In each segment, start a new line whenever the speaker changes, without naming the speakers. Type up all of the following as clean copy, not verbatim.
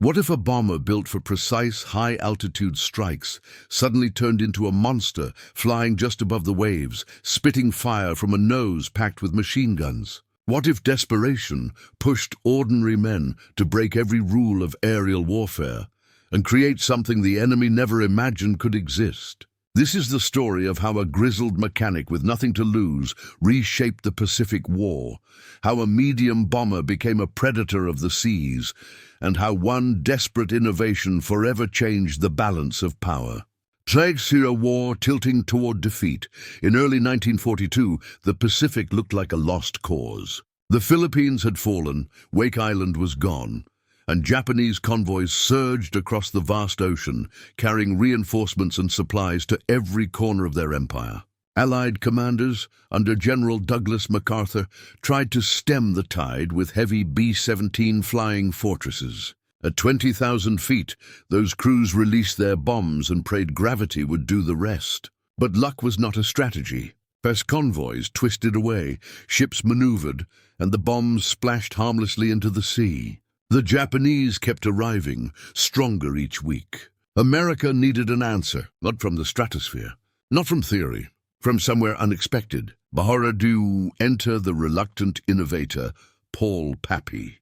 What if a bomber built for precise, high-altitude strikes suddenly turned into a monster flying just above the waves, spitting fire from a nose packed with machine guns? What if desperation pushed ordinary men to break every rule of aerial warfare and create something the enemy never imagined could exist? This is the story of how a grizzled mechanic with nothing to lose reshaped the Pacific War, how a medium bomber became a predator of the seas, and how one desperate innovation forever changed the balance of power. Thanks to a war tilting toward defeat, in early 1942, the Pacific looked like a lost cause. The Philippines had fallen, Wake Island was gone, and Japanese convoys surged across the vast ocean, carrying reinforcements and supplies to every corner of their empire. Allied commanders, under General Douglas MacArthur, tried to stem the tide with heavy B-17 flying fortresses. At 20,000 feet, those crews released their bombs and prayed gravity would do the rest. But luck was not a strategy. As convoys twisted away, ships maneuvered, and the bombs splashed harmlessly into the sea. The Japanese kept arriving, stronger each week. America needed an answer, not from the stratosphere, not from theory, from somewhere unexpected. Bahara enter the reluctant innovator, Paul Pappy.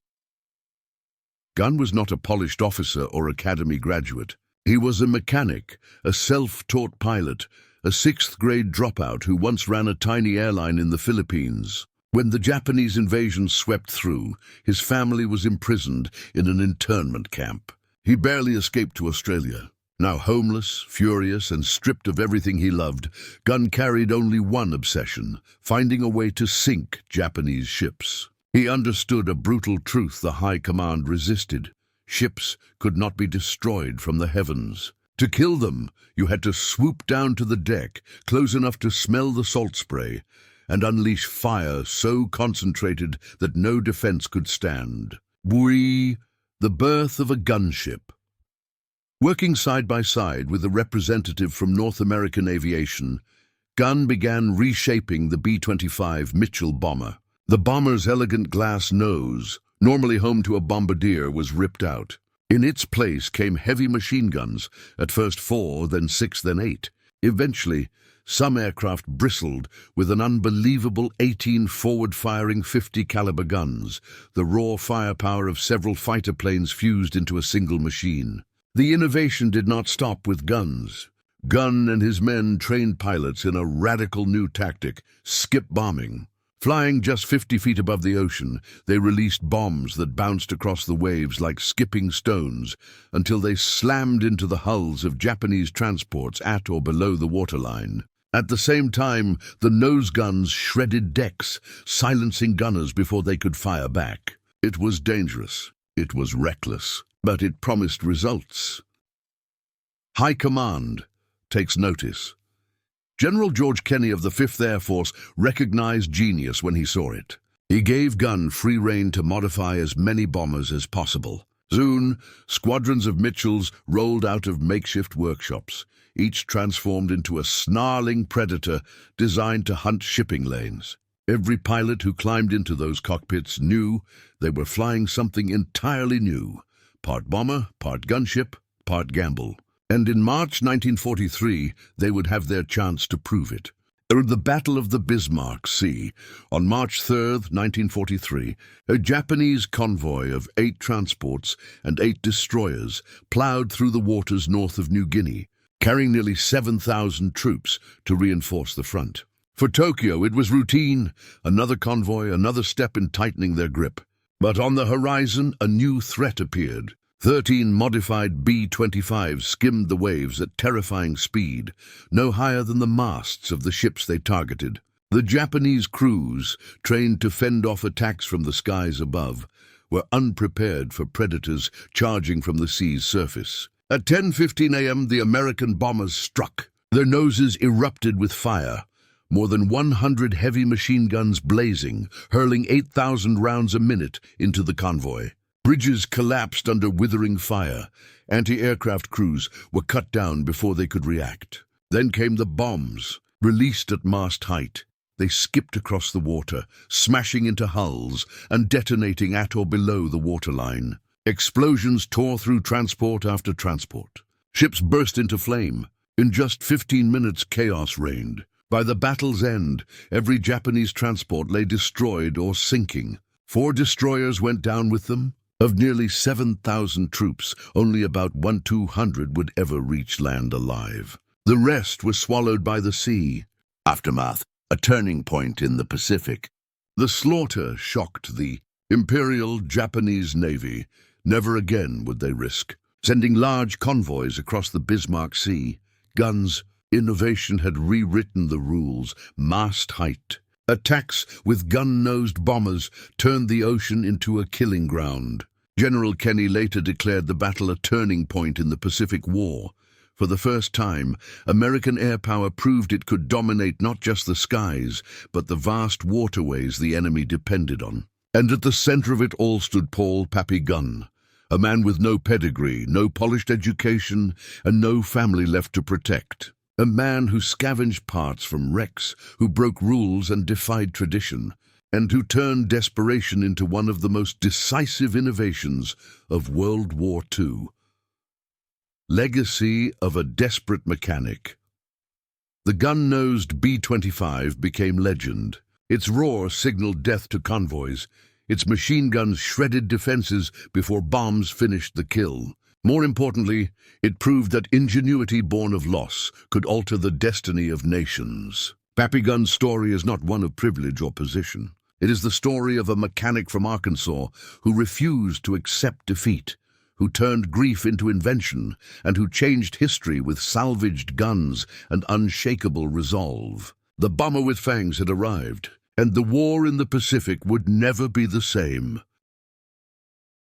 Gunn was not a polished officer or academy graduate. He was a mechanic, a self-taught pilot, a sixth-grade dropout who once ran a tiny airline in the Philippines. When the Japanese invasion swept through, his family was imprisoned in an internment camp. He barely escaped to Australia. Now homeless, furious, and stripped of everything he loved, Gunn carried only one obsession: finding a way to sink Japanese ships. He understood a brutal truth the High Command resisted. Ships could not be destroyed from the heavens. To kill them, you had to swoop down to the deck, close enough to smell the salt spray, and unleash fire so concentrated that no defense could stand. WWII, the birth of a gunship. Working side by side with a representative from North American aviation, Gunn began reshaping the B-25 Mitchell bomber. The bomber's elegant glass nose, normally home to a bombardier, was ripped out. In its place came heavy machine guns, at first 4, then 6, then 8. Eventually, some aircraft bristled with an unbelievable 18 forward-firing 50-caliber guns, the raw firepower of several fighter planes fused into a single machine. The innovation did not stop with guns. Gunn and his men trained pilots in a radical new tactic: skip bombing. Flying just 50 feet above the ocean, they released bombs that bounced across the waves like skipping stones until they slammed into the hulls of Japanese transports at or below the waterline. At the same time, the nose guns shredded decks, silencing gunners before they could fire back. It was dangerous. It was reckless. But it promised results. High Command takes notice. General George Kenney of the 5th Air Force recognized genius when he saw it. He gave Gunn free rein to modify as many bombers as possible. Soon, squadrons of Mitchells rolled out of makeshift workshops, each transformed into a snarling predator designed to hunt shipping lanes. Every pilot who climbed into those cockpits knew they were flying something entirely new. Part bomber, part gunship, part gamble. And in March 1943, they would have their chance to prove it. At the Battle of the Bismarck Sea, on March 3, 1943, a Japanese convoy of 8 transports and 8 destroyers plowed through the waters north of New Guinea, carrying nearly 7,000 troops to reinforce the front. For Tokyo, it was routine: another convoy, another step in tightening their grip. But on the horizon, a new threat appeared. 13 modified B-25s skimmed the waves at terrifying speed, no higher than the masts of the ships they targeted. The Japanese crews, trained to fend off attacks from the skies above, were unprepared for predators charging from the sea's surface. At 10:15 a.m., the American bombers struck. Their noses erupted with fire. More than 100 heavy machine guns blazing, hurling 8,000 rounds a minute into the convoy. Bridges collapsed under withering fire. Anti-aircraft crews were cut down before they could react. Then came the bombs, released at mast height. They skipped across the water, smashing into hulls and detonating at or below the waterline. Explosions tore through transport after transport. Ships burst into flame. In just 15 minutes, chaos reigned. By the battle's end, every Japanese transport lay destroyed or sinking. 4 destroyers went down with them. Of nearly 7,000 troops, only about 200 would ever reach land alive. The rest were swallowed by the sea. Aftermath, a turning point in the Pacific. The slaughter shocked the Imperial Japanese Navy. Never again would they risk sending large convoys across the Bismarck Sea. Guns, innovation had rewritten the rules. Mast height. Attacks with gun-nosed bombers turned the ocean into a killing ground. General Kenny later declared the battle a turning point in the Pacific War. For the first time, American air power proved it could dominate not just the skies, but the vast waterways the enemy depended on. And at the center of it all stood Paul "Pappy" Gunn, a man with no pedigree, no polished education, and no family left to protect. A man who scavenged parts from wrecks, who broke rules and defied tradition, and who turned desperation into one of the most decisive innovations of World War II. Legacy of a desperate mechanic. The gun-nosed B-25 became legend. Its roar signaled death to convoys. Its machine guns shredded defenses before bombs finished the kill. More importantly, it proved that ingenuity born of loss could alter the destiny of nations. Pappy Gunn's story is not one of privilege or position. It is the story of a mechanic from Arkansas who refused to accept defeat, who turned grief into invention, and who changed history with salvaged guns and unshakable resolve. The bomber with fangs had arrived, and the war in the Pacific would never be the same.